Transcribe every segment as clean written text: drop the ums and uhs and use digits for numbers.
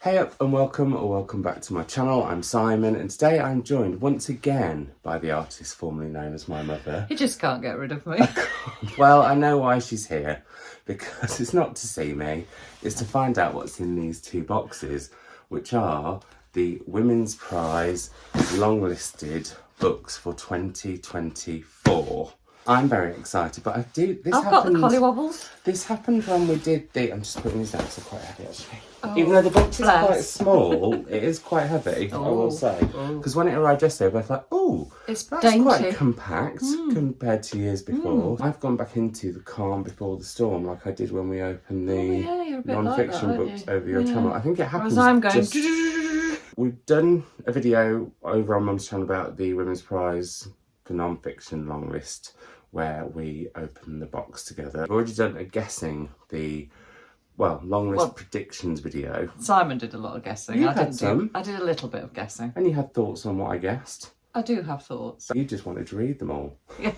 Hey up and welcome or welcome back to my channel. I'm Simon and today I'm joined once again by the artist formerly known as my mother. You just can't get rid of me. Well, I know why she's here, because it's not to see me, it's to find out what's in these two boxes, which are the Women's Prize long-listed books for 2024. I'm very excited, but I've got the collywobbles. This happened when we did the... I'm just putting these down, so quite heavy actually. Oh, even though the box is bless. quite small, it is quite heavy, I will say. Because when it arrived yesterday, I was like, oh, it's that's dainty. quite compact compared to years before. I've gone back into the calm before the storm, like I did when we opened the non-fiction books over your channel. I think it happens. I'm going. We've done a video over on Mum's channel about the Women's Prize for non-fiction long list, where we open the box together. We've already done a guessing the long list predictions video. Simon did a lot of guessing. I did a little bit of guessing. And you had thoughts on what I guessed. I do have thoughts. You just wanted to read them all. Yeah.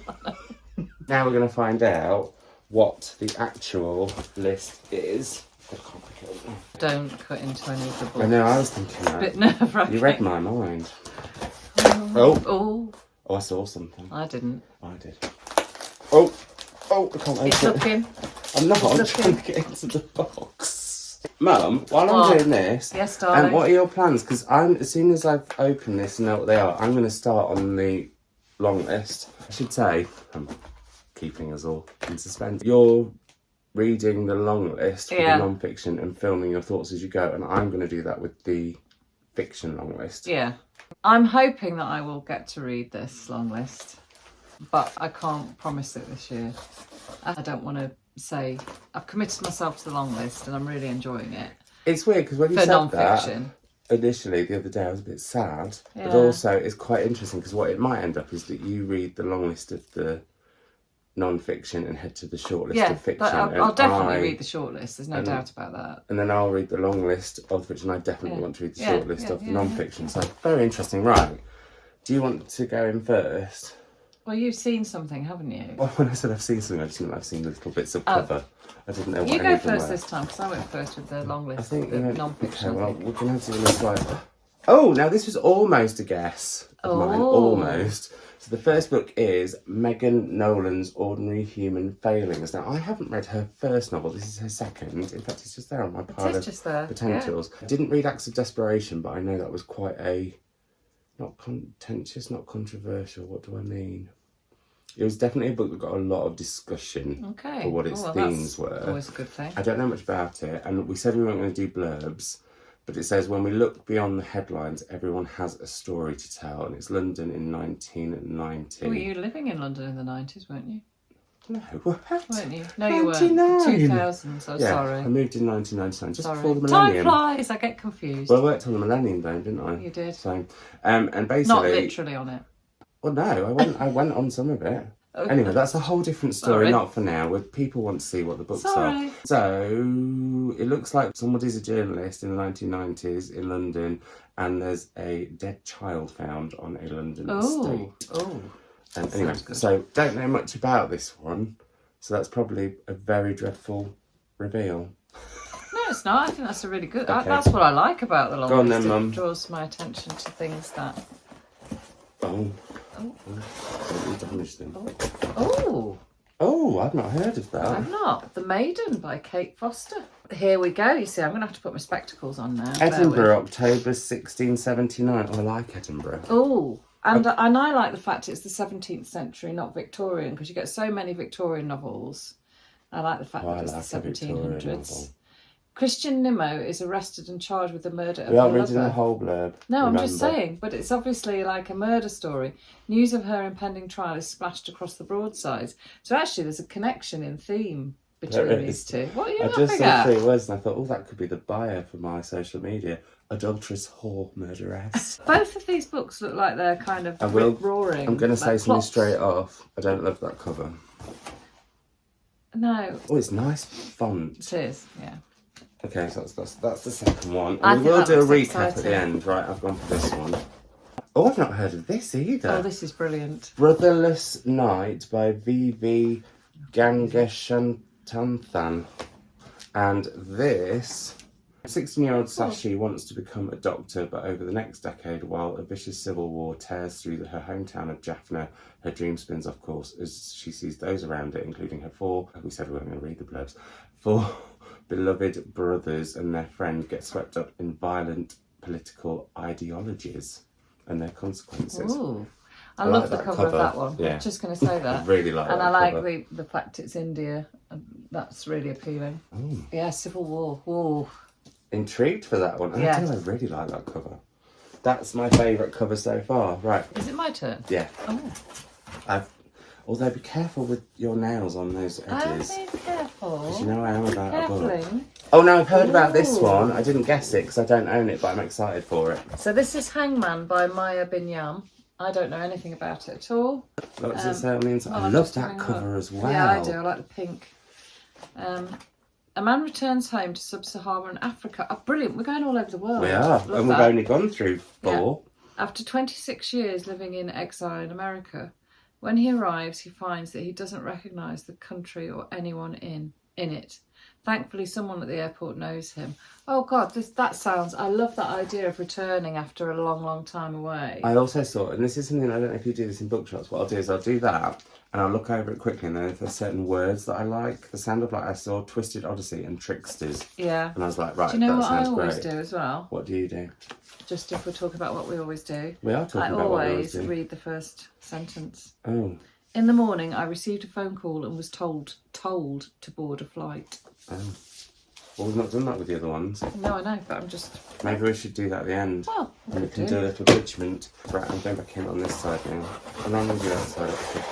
Now we're going to find out what the actual list is. Don't cut into any of the books. I know, I was thinking that. A bit nerve-wracking. You read my mind. Oh, I saw something. I didn't. I did. Oh, I can't open It's it. looking. I'm not trying to get into the box. Mum, while I'm doing this, yes, darling. what are your plans? Because as soon as I've opened this and know what they are, I'm going to start on the long list. I should say, I'm keeping us all in suspense. You're reading the long list for the non-fiction and filming your thoughts as you go, and I'm going to do that with the fiction long list. Yeah. I'm hoping that I will get to read this long list, but I can't promise it this year. I don't want to say I've committed myself to the long list and I'm really enjoying it. It's weird because when you for said non-fiction. That initially the other day I was a bit sad, but also it's quite interesting because what it might end up is that you read the long list of the non-fiction and head to the short list of fiction. I'll definitely read the short list, there's no doubt about that. And then I'll read the long list of fiction. I definitely want to read the short list of the non-fiction. So very interesting. Right, do you want to go in first? Well, you've seen something, haven't you? Well, when I said I've seen something, I just meant I've seen little bits of cover. I didn't know what you any go of them first were. this time because I went first with the long list. I think the non-fiction. Okay, well, we're going to have to do this right. Oh, now this was almost a guess of mine. Almost. So the first book is Megan Nolan's Ordinary Human Failings. Now, I haven't read her first novel. This is her second. In fact, it's just there on my pile of potentials. I didn't read Acts of Desperation, but I know that was quite a... not contentious, not controversial. What do I mean? It was definitely a book that got a lot of discussion for what its themes were. Always a good thing. I don't know much about it, and we said we weren't going to do blurbs, but it says when we look beyond the headlines, everyone has a story to tell, and it's London in 1990. Were you living in London in the 90s, weren't you? No, what? Weren't you? No, you weren't. 2000, so sorry. I moved in 1999, just before the Time millennium. flies, I get confused. Well, I worked on the Millennium Dome, didn't I? You did. So, and basically... not literally on it. Well, no, I went on some of it. Okay. Anyway, that's a whole different story, not for now, where people want to see what the books are. So, it looks like somebody's a journalist in the 1990s in London, and there's a dead child found on a London estate. And anyway, so don't know much about this one, so that's probably a very dreadful reveal. No, it's not. I think that's a really good... That's what I like about the long list. Then, Mum. It draws my attention to things that... Don't damage them. Oh, I've not heard of that. I've not. The Maiden by Kate Foster. Here we go. You see, I'm going to have to put my spectacles on now. Edinburgh, October 1679. Oh, I like Edinburgh. Oh, and I like the fact it's the 17th century, not Victorian, because you get so many Victorian novels. I like the fact that it's the 1700s. Christian Nimmo is arrested and charged with the murder of her lover. We are reading the whole blurb. No, I'm just saying, but it's obviously like a murder story. News of her impending trial is splashed across the broadsides. So actually there's a connection in theme between these two. What are you laughing at? I just saw 3 words and I thought, that could be the bio for my social media. Adulteress, whore, murderess. Both of these books look like they're kind of roaring. I'm going to say something straight off. I don't love that cover. No. Oh, it's nice font. It is, yeah. Okay, so that's the second one. And we will do a recap at the end. Right, I've gone for this one. Oh, I've not heard of this either. Oh, this is brilliant. Brotherless Night by V.V. Gangeshanthanthan. And this 16-year-old Sashi wants to become a doctor, but over the next decade, while a vicious civil war tears through her hometown of Jaffna, her dream spins off course as she sees those around it, including her four beloved brothers and their friend, get swept up in violent political ideologies and their consequences. Ooh. I love the cover of that one. Yeah. I'm just going to say that. I really like and that. And I cover. like the fact it's India. That's really appealing. Oh. Yeah, Civil War. Ooh. Intrigued for that one. Yeah. I really like that cover. That's my favourite cover so far. Right. Is it my turn? Yeah. Oh. Although be careful with your nails on those edges. I'm being careful. Because you know I am about a book. Carefully. Oh no, I've heard about this one. I didn't guess it because I don't own it, but I'm excited for it. So this is Hangman by Maya Binyam. I don't know anything about it at all. What does it say on the inside? I love that cover as well. Yeah, I do. I like the pink. A man returns home to sub-Saharan Africa. Oh, brilliant. We're going all over the world. We are. Love and we've only gone through 4. Yeah. After 26 years living in exile in America, when he arrives, he finds that he doesn't recognise the country or anyone in it. Thankfully, someone at the airport knows him. Oh God, that sounds... I love that idea of returning after a long, long time away. I also saw, and this is something, I don't know if you do this in bookshops, what I'll do is I'll do that, and I'll look over it quickly, and then if there's certain words that I like, the sound of, like, I saw Twisted Odyssey and Tricksters. Yeah. And I was like, right, do you know that what sounds I always great. do as well? What do you do? Just if we're talking about what we always do. We are talking about what we always do. I always read the first sentence. Oh. In the morning, I received a phone call and was told to board a flight. Oh. Well, we've not done that with the other ones. No, I know, but I'm just... Maybe we should do that at the end. Well, and we can do a little abridgment. Right, I'm going back in on this side now. And I'm going to do that side actually.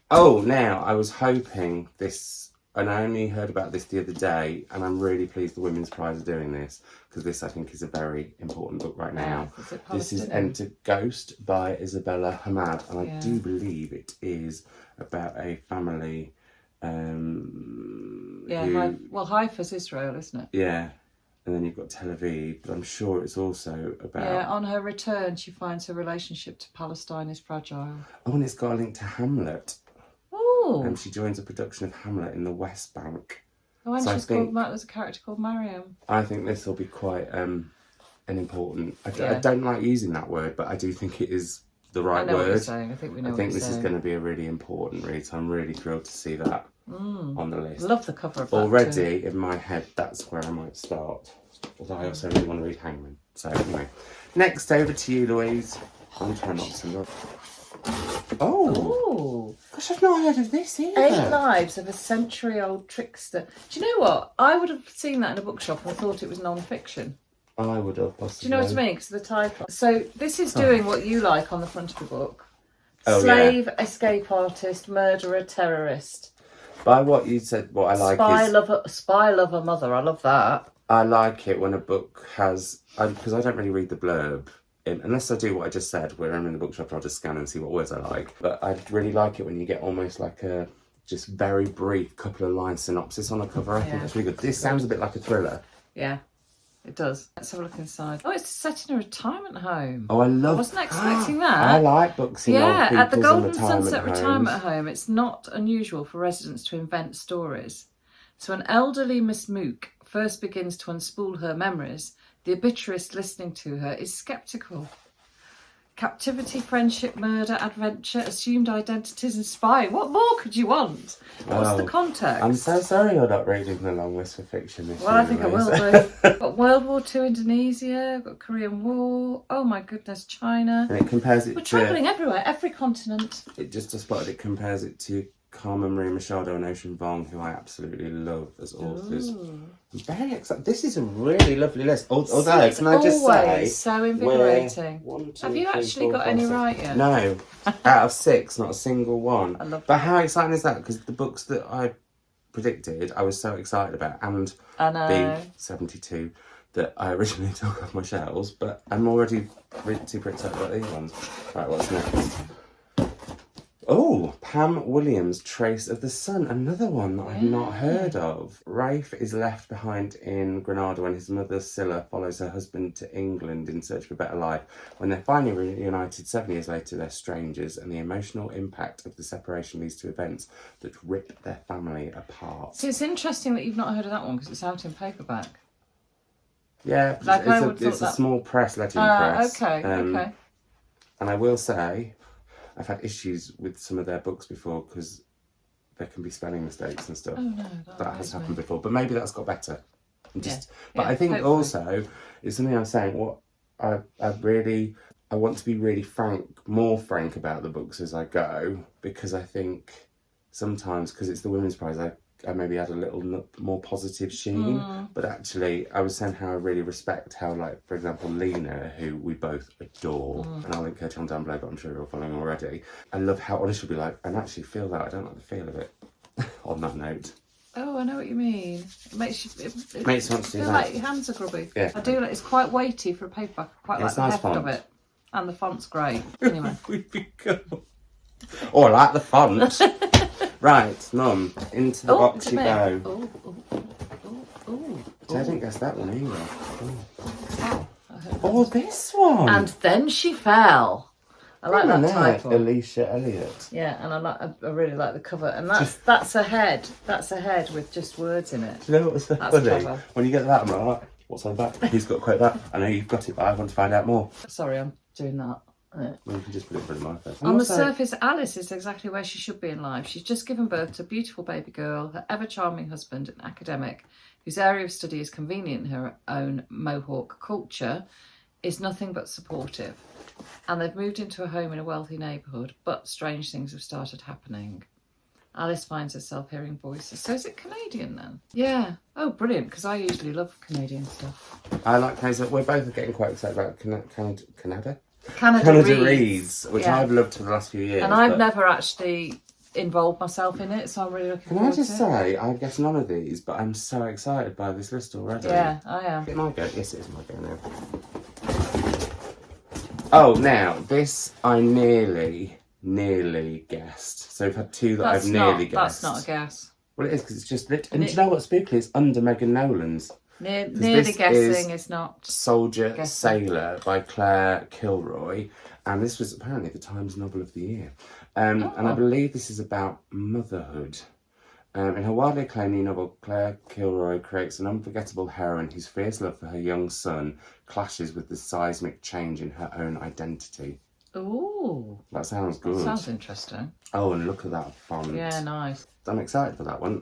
Oh, now, I was hoping this, and I only heard about this the other day, and I'm really pleased the Women's Prize are doing this, because this, I think, is a very important book right now. This is ENT Ghost by Isabella Hamad, and I do believe it is about a family... Haifa's Israel, isn't it? Yeah, and then you've got Tel Aviv, but I'm sure it's also about... Yeah, on her return, she finds her relationship to Palestine is fragile. Oh, and it's got a link to Hamlet. Oh! And she joins a production of Hamlet in the West Bank. Oh, and there's a character called Mariam. I think this will be quite an important... I don't like using that word, but I do think it is the right word. I know what you're saying. I think we know what you're saying. I think this is going to be a really important read, so I'm really thrilled to see that on the list. Love the cover of that already too. In my head, that's where I might start. Although I also really want to read Hangman. So anyway, next over to you, Louise. I'm trying not to look. Oh, gosh, I've not heard of this either. 8 Lives of a Century-Old Trickster. Do you know what? I would have seen that in a bookshop and thought it was non-fiction. I would have possibly. Do you know what I mean? Because of the title. So this is doing what you like on the front of the book. Slave, escape artist, murderer, terrorist. By what you said, what I like Spy lover, mother. I love that. I like it when a book has... Because I don't really read the blurb. Unless I do what I just said, where I'm in the bookshop, I'll just scan and see what words I like. But I really like it when you get almost like a just very brief couple of line synopsis on a cover. I think that's really good. This sounds a bit like a thriller. Yeah, it does. Let's have a look inside. Oh, it's set in a retirement home. Oh, I love... I wasn't expecting that. I like books in old at the Golden retirement Sunset homes. Retirement Home, it's not unusual for residents to invent stories. So an elderly Miss Mook first begins to unspool her memories. The obituarist listening to her is sceptical. Captivity, friendship, murder, adventure, assumed identities and spying. What more could you want? What's the context? I'm so sorry you're not reading the long list for fiction this year. Well, I think I will do. Got World War II, Indonesia, got Korean War. Oh my goodness, China. And it compares it We're travelling everywhere, every continent. It just spotted it compares it to Carmen Maria Machado and Ocean Vuong, who I absolutely love as authors. I'm very excited. This is a really lovely list. Although, can I just say... so invigorating. Have you actually got any right yet? No. Out of 6, not a single one. I love that. But how exciting is that? Because the books that I predicted, I was so excited about. And the 72 that I originally took off my shelves. But I'm already super excited about these ones. Right, what's next? Oh, Pam Williams' Trace of the Sun, another one that I've not heard of. Rafe is left behind in Granada when his mother, Scylla, follows her husband to England in search of a better life. When they're finally reunited 7 years later, they're strangers, and the emotional impact of the separation leads to events that rip their family apart. So it's interesting that you've not heard of that one because it's out in paperback. Yeah, Like it's a small press, letting press. Okay, okay. And I will say, I've had issues with some of their books before because there can be spelling mistakes and stuff. Oh no, that has happened before, but maybe that's got better. But I think hopefully. also it's something I'm saying. What I want to be really more frank about the books as I go, because I think sometimes, because it's the Women's Prize, I maybe add a little more positive sheen. But actually, I was saying how I really respect how, like, for example, Lena, who we both adore, and I'll link her channel down below, but I'm sure you're all following already. I love how honest she'll be like, and actually feel that I don't like the feel of it. On that note. Oh, I know what you mean. It makes you makes you want to do feel that. like your hands are grubby. Yeah. I do. It's quite weighty for a paperback. I quite like the heft of it, and the font's great. Anyway, oh, I like the font. Right, Mum, into the box you go. I didn't guess that one either. Oh, this one. And then she fell. I like that title. Alicia Elliott. Yeah, and I really like the cover, and that's a head. That's a head with just words in it. Do you know what's so funny? Clever. When you get that, I'm like, what's on the back? Who's got to quote that? I know you've got it, but I want to find out more. Sorry, I'm doing that. Well, you can just put it in front of my face. On the surface, Alice is exactly where she should be in life. She's just given birth to a beautiful baby girl, her ever-charming husband, an academic, whose area of study is convenient in her own Mohawk culture, is nothing but supportive. And they've moved into a home in a wealthy neighbourhood, but strange things have started happening. Alice finds herself hearing voices. So is it Canadian then? Yeah. Oh, brilliant, because I usually love Canadian stuff. I like Canada. We're both getting quite excited about Canada Reads, which I've loved for the last few years. And I've never actually involved myself in it, so I'm really looking forward to it. Can I just say, I guess none of these, but I'm so excited by this list already. Yeah, I am. Is it my go? Yes, it is my go now. Oh, now, this I nearly guessed. So we've had two that I've nearly guessed. That's not a guess. Well, it is, because it's just lit. And do you know what's spooky? It's under Megan Nolan's. Nearly guessing is not. Soldier guessing. Sailor by Claire Kilroy. And this was apparently the Times Novel of the Year. And I believe this is about motherhood. In her widely acclaimed new novel, Claire Kilroy creates an unforgettable heroine whose fierce love for her young son clashes with the seismic change in her own identity. Ooh. That sounds good. That sounds interesting. Oh, and look at that font. Yeah, nice. I'm excited for that one.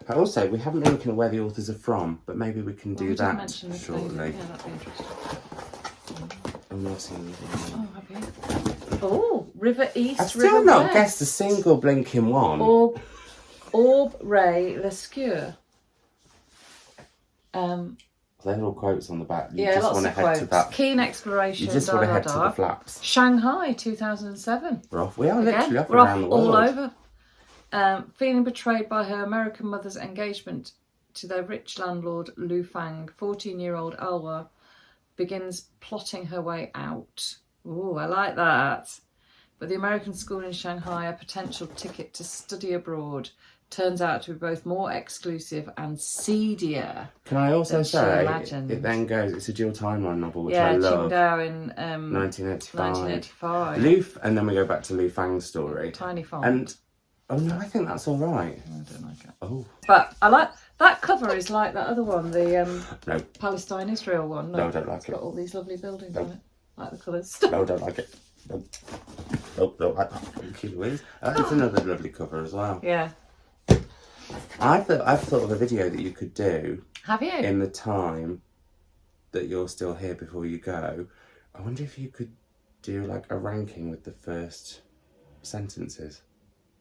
Also, we haven't been looking at where the authors are from, but maybe we can do that shortly. Yeah, that'd be interesting. I'm not seeing anything. Oh, have you? Oh, River East, I've still River not West. guessed a single blinking one. Orb Ray Lescure. They're all quotes on the back. You Yeah, just lots want to of head quotes. to that. Keen exploration. You just want to head to the flaps. Shanghai, 2007. We're off. We are literally off We're around the off world. all over. Feeling betrayed by her American mother's engagement to their rich landlord Lu Fang, 14-year-old Alwa begins plotting her way out. Ooh, I like that. But the American school in Shanghai, a potential ticket to study abroad, turns out to be both more exclusive and seedier. Can I also say, imagined. it then goes, it's a dual timeline novel, which I love. Qingdao in 1985. And then we go back to Lu Fang's story. Tiny font. And, oh no, I think that's all right. I don't like it. Oh. But I like, that cover is like that other one, the no. Palestine-Israel one. No, I don't like it's it. got all these lovely buildings No. on it. Like the colours. No, I don't like it. No. Nope, don't like that. Thank you, Louise. It's another lovely cover as well. Yeah. I've thought of a video that you could do. Have you? In the time that you're still here before you go. I wonder if you could do like a ranking with the first sentences.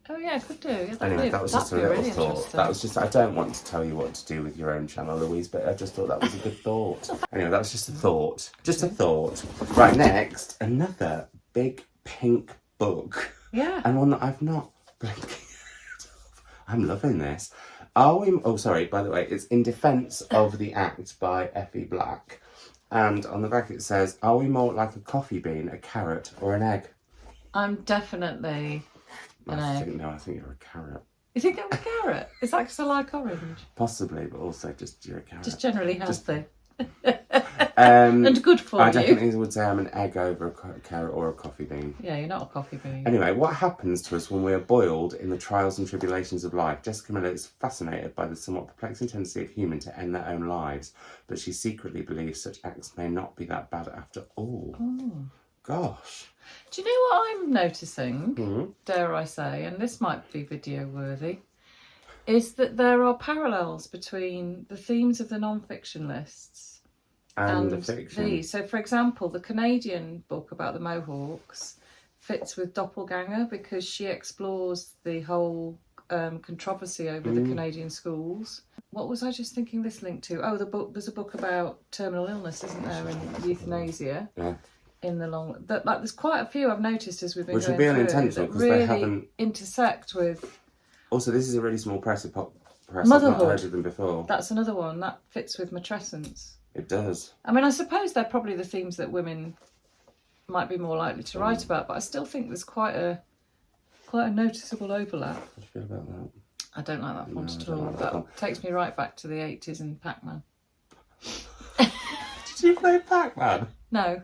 Oh yeah, I could do. Yeah, Anyway, that was just a little really thought. That was just, I don't want to tell you what to do with your own channel, Louise, but I just thought that was a good thought. Anyway, that was just a thought. Just a thought. Right, next, another big pink book. Yeah. And one that I've not blinking. I'm loving this. Are we... Oh, sorry, by the way, it's In Defence of the Act by Effie Black. And on the back it says, are we more like a coffee bean, a carrot, or an egg? I'm definitely an egg. No, I think you're a carrot. You think I'm a carrot? Is that because I like orange? Possibly, but also just you're a carrot. Just generally healthy. And good for I you. definitely would say I'm an egg over a carrot or a coffee bean. Yeah, you're not a coffee bean. Anyway, what happens to us when we are boiled in the trials and tribulations of life? Jessica Miller is fascinated by the somewhat perplexing tendency of humans to end their own lives, but she secretly believes such acts may not be that bad after all. Oh. Gosh. Do you know what I'm noticing, dare I say, and this might be video worthy, is that there are parallels between the themes of the non-fiction lists and the fiction. these. So, for example, the Canadian book about the Mohawks fits with Doppelganger because she explores the whole controversy over the Canadian schools. What was I just thinking this linked to? Oh, there's a book about terminal illness, isn't there, and euthanasia. Yeah. In the long, there's quite a few I've noticed as we've been which going would be through unintentional because really they haven't intersect with. Also, this is a really small press. I've Motherhood. not heard of them before. That's another one that fits with matrescence. It does. I mean, I suppose they're probably the themes that women might be more likely to write about, but I still think there's quite a noticeable overlap. How do you feel about that? I don't like that font at all. That takes me right back to the 80s and Pac-Man. Did you play Pac-Man? No.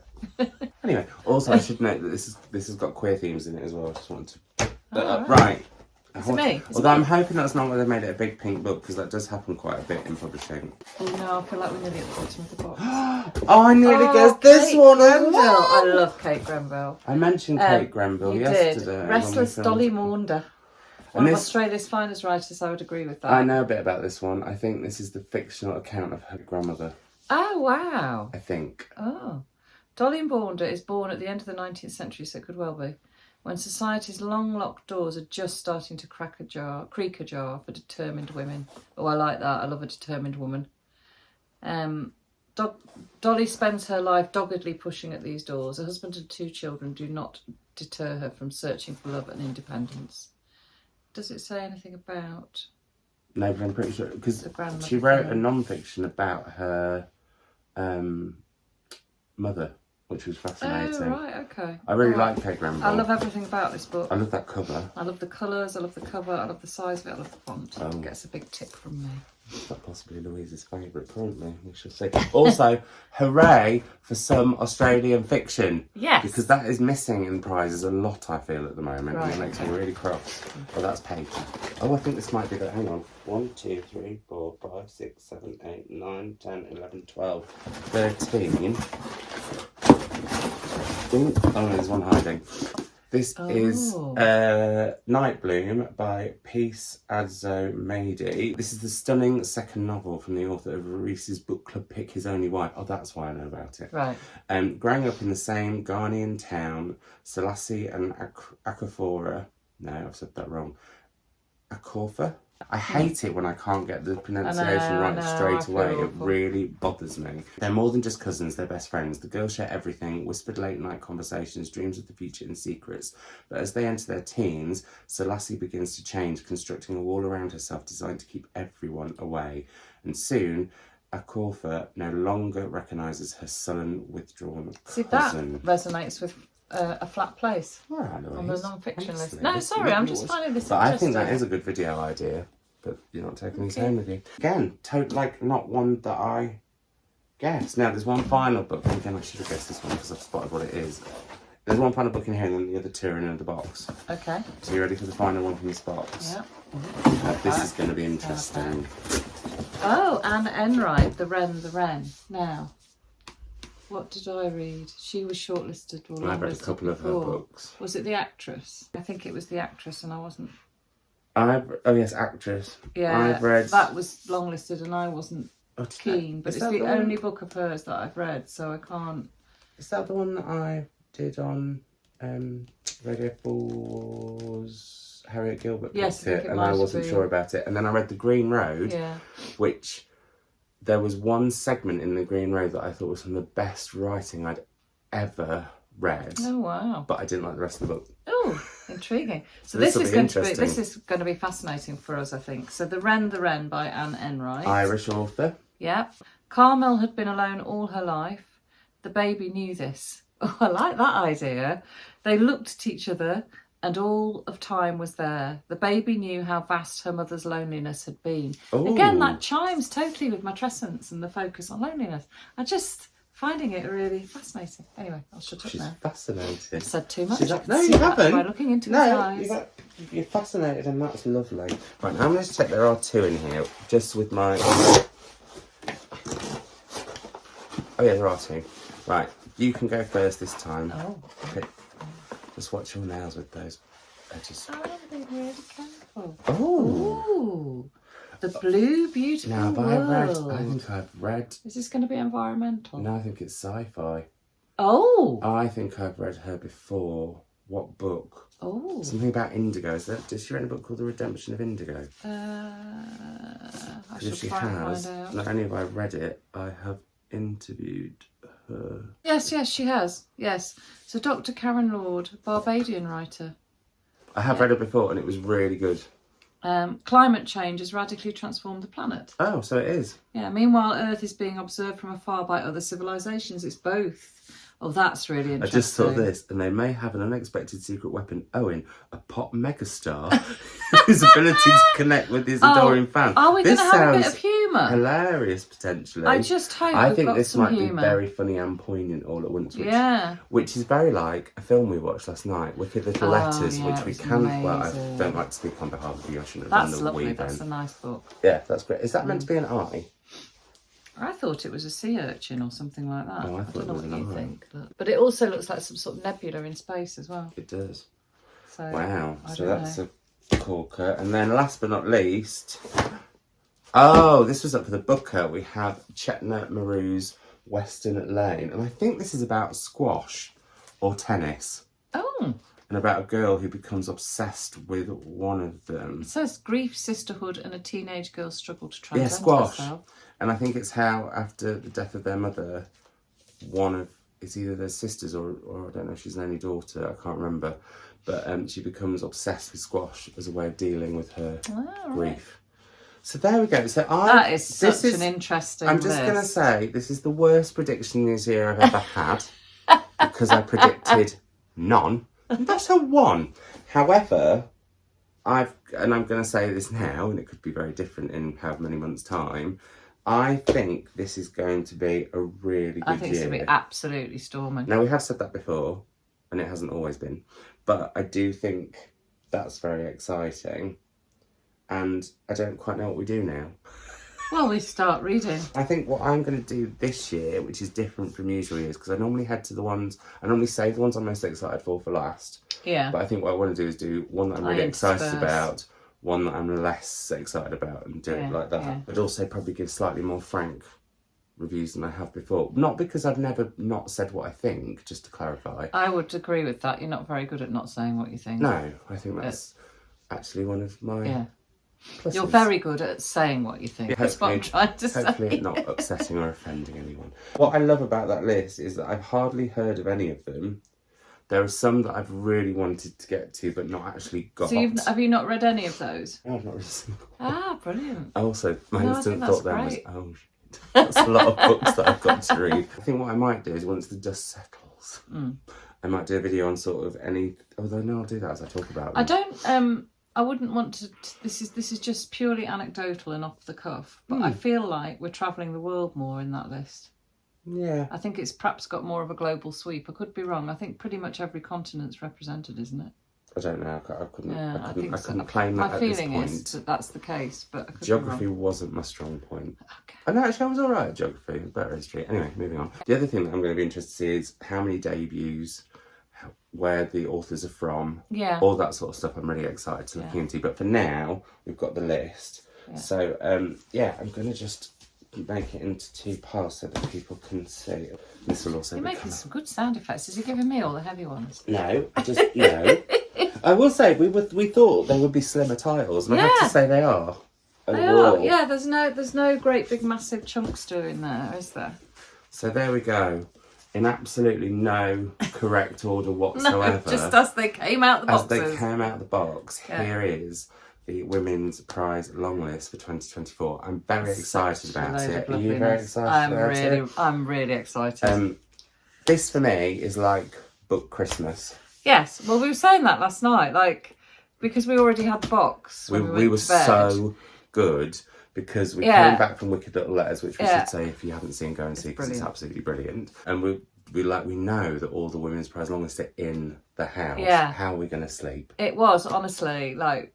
Anyway, also I should note that this has got queer themes in it as well. I just wanted to. Right. Right. Is it me? Although I'm hoping that's not why they made it a big pink book, because that does happen quite a bit in publishing. Oh no, I feel like we're nearly at the bottom of the box. Oh, I nearly guessed this Kate one. Grenville. I love Kate Grenville. I mentioned Kate Grenville yesterday. Did. Restless Dolly Maunder. One of Australia's finest writers, I would agree with that. I know a bit about this one. I think this is the fictional account of her grandmother. Oh, wow. I think. Oh. Dolly Maunder is born at the end of the 19th century, so it could well be, when society's long locked doors are just starting to creak a jar for determined women. Oh, I like that. I love a determined woman. Dolly spends her life doggedly pushing at these doors. Her husband and 2 children do not deter her from searching for love and independence. Does it say anything about... No, but I'm pretty sure, because she wrote a non-fiction about her mother, which was fascinating. Oh, right, okay. I really like Kate Grenville. I love everything about this book. I love that cover. I love the colours, I love the cover, I love the size of it, I love the font. It gets a big tick from me. Is that possibly Louise's favourite currently? We shall see. Also, hooray for some Australian fiction. Yes. Because that is missing in prizes a lot, I feel, at the moment. Right, And it makes me really cross. Oh, that's paper. Oh, I think this might be that. Hang on. 1, 2, 3, 4, 5, 6, 7, 8, 9, 10, 11, 12, 13. Oh, there's one hiding. This is Night Bloom by Peace Azomadi. This is the stunning second novel from the author of Reese's book club pick His Only Wife. Oh, that's why I know about it. Right. Growing up in the same Ghanaian town, Selassie and Akafora. No, I've said that wrong. Akorfa? I hate it when I can't get the pronunciation right straight away. It really bothers me. They're more than just cousins, they're best friends. The girls share everything, whispered late night conversations, dreams of the future and secrets. But as they enter their teens, Selassie begins to change, constructing a wall around herself designed to keep everyone away. And soon, Akorfa no longer recognises her sullen, withdrawn cousin. That resonates with A Flat Place on the non-fiction list. No, sorry, I'm just finding this interesting. I think that is a good video idea, but you're not taking these home with you. Again, not one that I guessed. Now, there's one final book, and again, I should have guessed this one because I've spotted what it is. There's one final book in here, and then the other 2 are in the box. Okay. So you ready for the final one from this box? Yeah. This is going to be interesting. Oh, Anne Enright, the Ren the Ren. Now, what did I read? She was shortlisted or I've read a couple of her books. Was it The Actress? I think it was The Actress, and I wasn't. Oh yes, Actress. Yeah, I've read. That was longlisted, and I wasn't keen. But it's the only book of hers that I've read, so I can't. Is that the one that I did on Radio 4's Harriet Gilbert? Yes, and I wasn't sure about it. And then I read The Green Road, which. There was one segment in The Green Road that I thought was some of the best writing I'd ever read. Oh wow! But I didn't like the rest of the book. Oh, intriguing. So this is going to be fascinating for us, I think. So The Ren the Ren by Anne Enright. Irish author. Yep. Carmel had been alone all her life. The baby knew this. Oh, I like that idea. They looked at each other and all of time was there. The baby knew how vast her mother's loneliness had been. Ooh. Again, that chimes totally with Matrescence and the focus on loneliness. I just finding it really fascinating. Anyway, I'll shut up now. She's fascinated. I've said too much. No, you haven't. By looking into his eyes. You're fascinated, and that's lovely. Right, now I'm going to check there are 2 in here, just with my... Oh yeah, there are 2. Right, you can go first this time. Oh. Okay. Just watch your nails with those edges. Oh, they're really careful. Oh. Ooh. The blue, beautiful now, world. I think I've read... Is this going to be environmental? No, I think it's sci-fi. Oh. I think I've read her before. What book? Oh. Something about indigo. Does she read a book called The Redemption of Indigo? I If should she try and has, find out. not only have I read it, I have interviewed her. Yes, she has. Yes. So Dr. Karen Lord, Barbadian writer. I have read it before and it was really good. Climate change has radically transformed the planet. Oh, so it is. Yeah, meanwhile Earth is being observed from afar by other civilizations. It's both. Oh, that's really interesting. I just saw this, and they may have an unexpected secret weapon, Owen, a pop megastar, whose ability to connect with his adoring fans. Are we going to have a bit of humour? humour? Hilarious, potentially. I just hope I we've think got this some might humour. be very funny and poignant all at once. Yeah. Which is very like a film we watched last night, Wicked Little Letters, yeah, which it we was can. Well, I amazing. don't like to speak on behalf of you. I shouldn't have That's done the lovely. we That's then. a nice book. Yeah, that's great. Is that meant to be an eye? I thought it was a sea urchin or something like that. Oh, I I thought don't it know was what an you eye. think. But it also looks like some sort of nebula in space as well. It does. So, Wow. I So don't that's know. a corker. And then last but not least... Oh, this was up for the booker. We have Chetna Maru's Western Lane. And I think this is about squash or tennis. Oh, And about a girl who becomes obsessed with one of them. it says grief, sisterhood, and a teenage girl's struggle to Yeah, transcend squash. herself. And I think it's how, after the death of their mother, one of... It's either their sisters or I don't know if she's an only daughter. I can't remember. But she becomes obsessed with squash as a way of dealing with her grief. So there we go. So That is such an interesting I'm just going to list. say, this is the worst prediction this year I've ever had. Because I predicted none. And that's a 1. However, I'm going to say this now, and it could be very different in however many months' time. I think this is going to be a really good year. I think it's going to be absolutely storming. Now, we have said that before, and it hasn't always been. But I do think that's very exciting. And I don't quite know what we do now. Well, we start reading. I think what I'm going to do this year, which is different from usual years, because I normally head to the ones, I normally save the ones I'm most excited for last. Yeah. But I think what I want to do is do one that I'm really excited intersperse. about, one that I'm less excited about, and do it like that. Yeah. But also probably give slightly more frank reviews than I have before. Not because I've never not said what I think, just to clarify. I would agree with that. You're not very good at not saying what you think. No, I think that's actually one of my... Yeah. pluses. You're very good at saying what you think. Yeah, That's what I'm trying to hopefully say. not upsetting or offending anyone. What I love about that list is that I've hardly heard of any of them. There are some that I've really wanted to get to, but not actually got. So have you not read any of those? No, I've not read a single. Ah, brilliant. Also, my No, I instant think thought then that's was, great. oh shit. That's a lot of books that I've got to read. I think what I might do is once the dust settles, I might do a video on sort of any... Although no, I'll do that as I talk about them. I don't... I wouldn't want to... This is just purely anecdotal and off the cuff, but I feel like we're travelling the world more in that list. Yeah. I think it's perhaps got more of a global sweep. I could be wrong. I think pretty much every continent's represented, isn't it? I don't know. I couldn't. Yeah, I think couldn't so. claim that My at this feeling point. is that that's the case, but I could Geography be wrong. wasn't my strong point. Okay. I know, actually, I was all right at geography. Better history. Anyway, moving on. The other thing that I'm going to be interested to see is how many debuts, where the authors are from, Yeah. all that sort of stuff. I'm really excited to look into. But for now, we've got the list. Yeah. So, I'm going to just make it into 2 piles so that people can see. This will also You're be making some good sound effects. Is he giving me all the heavy ones? No, just no. I will say we thought they would be slimmer tiles, and I have to say they are. They overall. are. Yeah, there's no great big massive chunkster in there, is there? So there we go. In absolutely no correct order whatsoever. Just as they came out the as boxes. they came out of the box, Yeah. here is the Women's Prize Longlist for 2024. I'm very excited about it. Are you very excited about it? I'm really excited. This for me is like book Christmas. Yes. Well, we were saying that last night, like, because we already had the box. We were so good because we came back from Wicked Little Letters, which we should say, if you haven't seen, go and see, because it's absolutely brilliant. And we know that all the women's prize longlists are in the house. Yeah. How are we going to sleep? It was, honestly, like,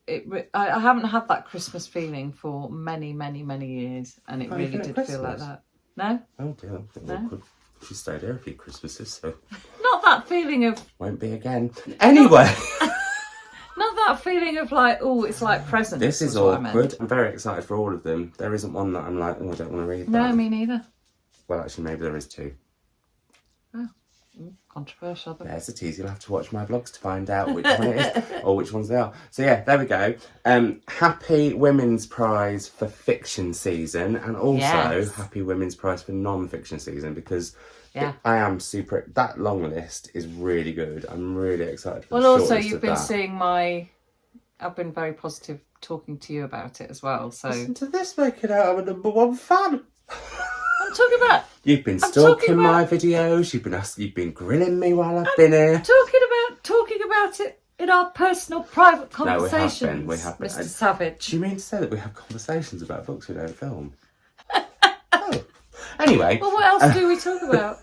I haven't had that Christmas feeling for many, many, many years, and it really did feel like that. No? Oh dear, I think we could. She stayed here a few Christmases, so... Not that feeling of... Won't be again. Anyway... Not that feeling of like, oh, it's like presents. This is awkward. I'm very excited for all of them. There isn't one that I'm like, oh, I don't want to read that. No, me neither. Well, actually, maybe there is two. Oh, controversial. But... There's a tease. You'll have to watch my vlogs to find out which one it is or which ones they are. So yeah, there we go. Happy Women's Prize for Fiction season, and also happy Women's Prize for Non-Fiction season, because I am super... That long list is really good. I'm really excited for the shortlist. Well, also, you've been seeing I've been very positive talking to you about it as well, so... Listen to this, make it out. I'm a #1 fan. I'm talking about... You've been stalking my videos. You've been grilling me while I've been here. Talking about it in our personal, private conversations. No, we have been. Mr. Savage. Do you mean to say that we have conversations about books we don't film? Anyway. Well, what else do we talk about?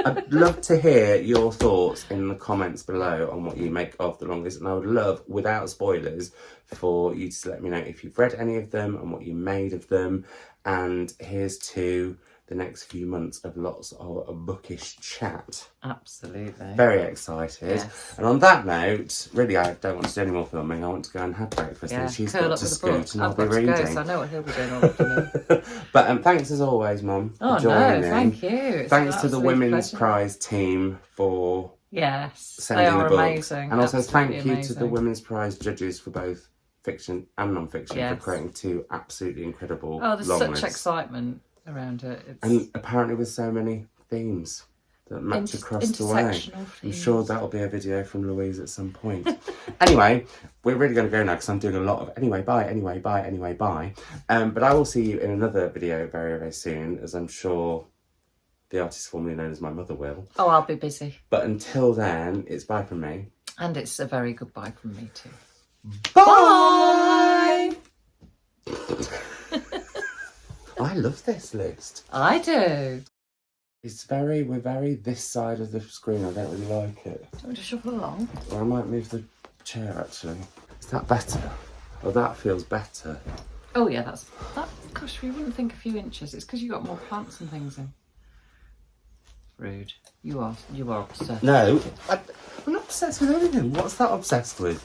I'd love to hear your thoughts in the comments below on what you make of the longlist. And I would love, without spoilers, for you to let me know if you've read any of them and what you made of them. And here's to the next few months of lots of bookish chat. Absolutely. Very excited. Yes. And on that note, really, I don't want to do any more filming. I want to go and have breakfast. And she's got to scoot and I'll be reading. Go, so I know what he'll be doing all afternoon. But thanks as always, Mum, for joining me. Thank you. Thanks to the Women's Prize team for sending the book. Amazing. And also thank you to the Women's Prize judges for both fiction and non-fiction for creating two absolutely incredible long lists. Such excitement around it. And apparently with so many themes that match across the way. I'm sure that'll be a video from Louise at some point. Anyway, we're really going to go now because I'm doing a lot of anyway, bye. But I will see you in another video very, very soon, as I'm sure the artist formerly known as my mother will. Oh, I'll be busy. But until then, it's bye from me. And it's a very good bye from me too. Bye! I love this list. I do. We're very this side of the screen. I don't really like it. Do you want to shuffle along? Or I might move the chair actually. Is that better? Oh, that feels better. Oh yeah, that. Gosh, we wouldn't think a few inches. It's because you got more plants and things in. Rude. You are obsessed. No, I'm not obsessed with anything. What's that obsessed with?